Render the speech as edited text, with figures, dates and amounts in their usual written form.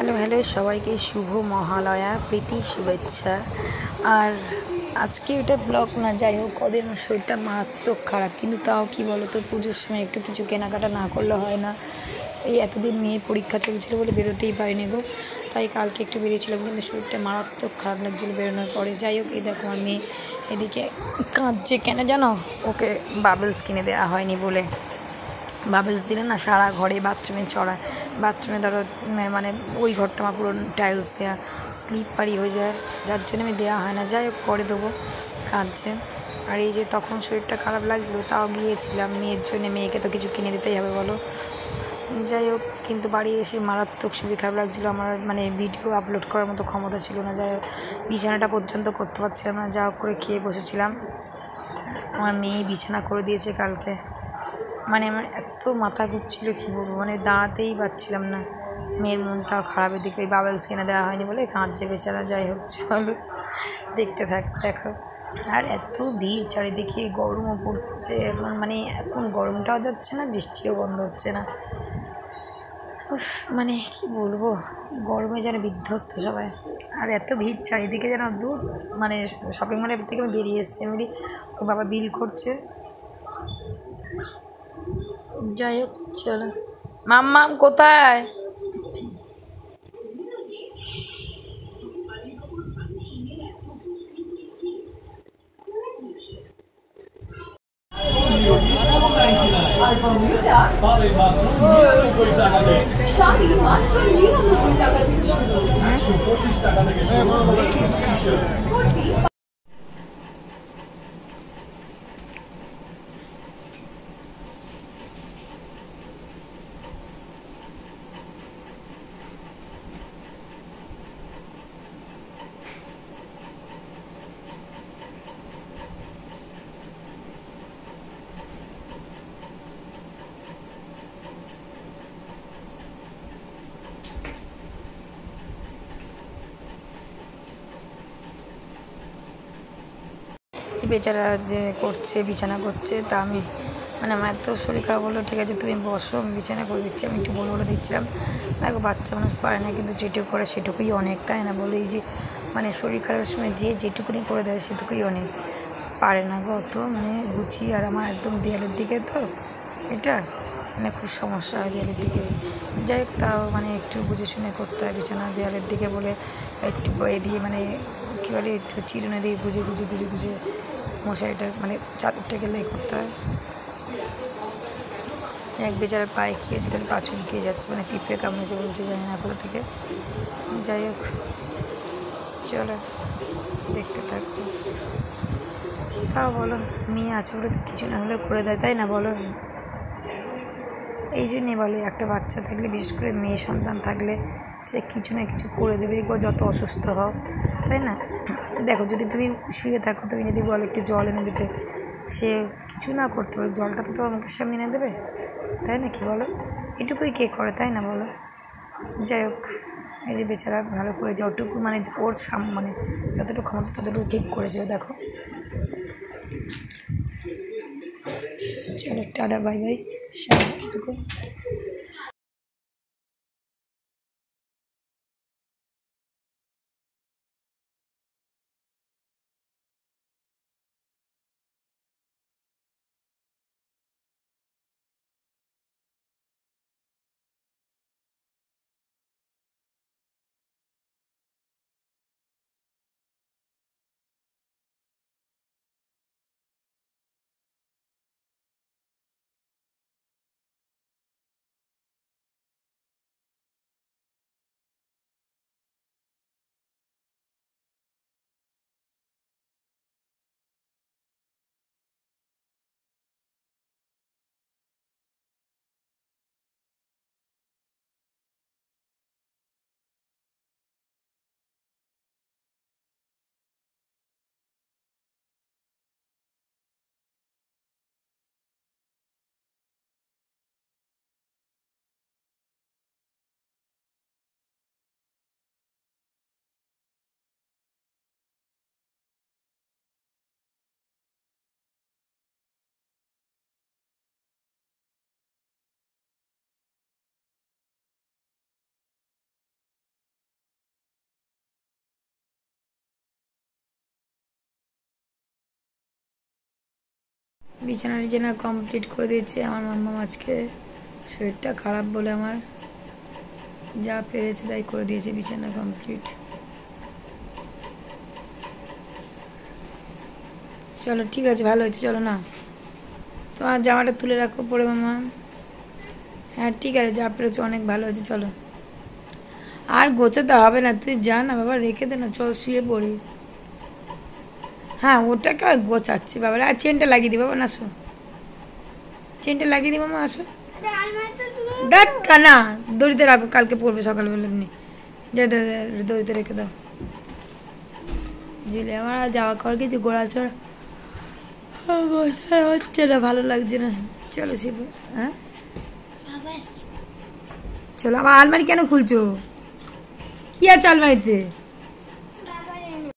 Hello hello সবাইকে শুভ মহালয়া প্রীতি শুভেচ্ছা। আর আজকে এটা ব্লগ না, যাই হোক ওদের শরীরটা মারাত্মক খারাপ, কিন্তু তাও কি বলো তো, পুজোর সময় একটু কিছু কেনাকাটা না করলে হয় না। এই এতদিন মেয়ের পরীক্ষা চলছিল বলে বেরোতেই পারিনি গো, তাই কালকে একটু বেরিয়েছিলাম, কিন্তু শরীরটা মারাত্মক খারাপ লাগছিলো বেরোনোর পরে। যাই হোক, এই দেখো আমার মেয়ে এদিকে কাঁদছে কেন জানো, ওকে বাবলস কিনে দেওয়া হয়নি বলে। বাবলস দিলে না সারা ঘরে বাথরুমে চড়ায়, বাথরুমে ধরো মানে ওই ঘরটা আমার পুরো টাইলস দেওয়া, স্লিপারি হয়ে যায়, যার জন্য আমি দেওয়া হয় না। যাই হোক করে দেবো, কাঁদছে। আর এই যে তখন শরীরটা খারাপ লাগছিলো তাও গিয়েছিলাম মেয়ের জন্য, মেয়েকে তো কিছু কিনে দিতেই হবে বলো। যাই হোক, কিন্তু বাড়ি এসে মারাত্মক শরীর খারাপ লাগছিলো আমার, মানে ভিডিও আপলোড করার মতো ক্ষমতা ছিল না। যাই হোক, বিছানাটা পর্যন্ত করতে পারছিলাম না, যা হোক করে খেয়ে বসেছিলাম। আমার মেয়ে বিছানা করে দিয়েছে কালকে, মানে আমার এত মাথা ঘুরছিলো কী বলবো, মানে দাঁড়াতেই পারছিলাম না। মেয়ের মনটাও খারাপের দিকে, ওই বাবলস কিনে দেওয়া হয়নি বলে কাঁদছে বেচারা। যাই হোক চলো দেখতে দেখো। আর এত ভিড় চারিদিকে, গরমও পড়ছে এখন, মানে এখন গরমটাও যাচ্ছে না, বৃষ্টিও বন্ধ হচ্ছে না। মানে কি বলবো, গরমে যেন বিধ্বস্ত সবাই। আর এত ভিড় চারিদিকে যেন দূর, মানে শপিং মলের থেকে আমি বেরিয়ে এসেছি, আমি ও বাবা বিল করছে। যাই হোক চলো। মাম্মাম কোথায়? শাড়ি মাত্র 99 টাকা থেকে শুরু, 125 টাকা থেকে শুরু। বেচারা যে করছে, বিছানা করছে, তা আমি মানে আমার এত শরীর খারাপ হলো, ঠিক আছে তুমি বসো আমি বিছানা করে দিচ্ছি, আমি একটু বলে দিচ্ছিলাম। দেখো বাচ্চা মানুষ পারে না, কিন্তু যেটুকু করে সেটুকুই অনেক, তাই না বলে। এই যে মানে শরীর খারাপের সময় যে যেটুকুনি করে দেয় সেটুকুই অনেক, পারে না গো অত মানে গুছিয়ে। আর আমার একদম দেয়ালের দিকে তো এটা, মানে খুব সমস্যা হয় দেয়ালের দিকে। যাই হোক, তাও মানে একটু বুঝে শুনে করতে হয় বিছানা দেয়ালের দিকে বলে, একটু বয়ে দিয়ে মানে কী বলে, একটু চিরুনি দিয়ে গুজে গুজে গুজে গুজে মশারিটা মানে চাদরটা গেলেই করতে হয়। এক বেচারার পায়ে কী হয়েছে, তাহলে পা চুলকিয়ে যাচ্ছে, মানে পিঁপড়ে কামড়েছে বলছে, জানি না কোথা থেকে। যাই হোক চলো দেখতে থাকবো। তাও বলো, মেয়ে আছে বলে তো কিছু না হলেও করে দেয়, তাই না বলো। এই জন্যই বলে একটা বাচ্চা থাকলে, বিশেষ করে মেয়ে সন্তান থাকলে, সে কিছু না কিছু করে দেবে গো, যত অসুস্থ হও, তাই না। দেখো যদি তুমি শুয়ে থাকো, তুমি যদি বলো একটু জল এনে দিতে, সে কিছু না করতে পারে, জলটা তো তোমার মুখের সামনে এনে দেবে, তাই না কি বলো। এটুকুই কে করে, তাই না বলো। যাই হোক, এই যে বেচারা ভালো করে যতটুকু মানে ওর মানে যতটুকু ক্ষমতা ততটুকু ঠিক করেছে দেখো। চলো টাটা বাই বাই, সব বিছানা কমপ্লিট করে দিয়েছে আমার মাম্মা। আজকে শরীরটা খারাপ বলে আমার যা পেরেছে তাই করে দিয়েছে, বিছানা কমপ্লিট। চলো ঠিক আছে, ভালো হয়েছে। চলো না, তোমার জামাটা তুলে রাখো পরে মামা। হ্যাঁ ঠিক আছে, যা পেরেছো অনেক ভালো হয়েছে। চলো, আর গোছাতে হবে না, তুই যা না বাবা, রেখে দে না, চল শুয়ে পড়ি। হ্যাঁ ওটাকে আর গোছাচ্ছি বাবা। আর চেনটা লাগিয়ে দিই বাবা, না আসো, চেনটা লাগিয়ে দিই মামা, আসো। দেখ না, দড়িতে রাখো, কালকে পড়বে সকালবেলা এমনি। দড়িতে রেখে দাও। বুঝলি, আমার আর যাওয়া খাওয়ার কিছু গোড়া ছড়া হচ্ছে না, ভালো লাগছে না। চলো শিবু, হ্যাঁ চলো। আমার আলমারি কেন খুলছো? কি আছে আলমারিতে?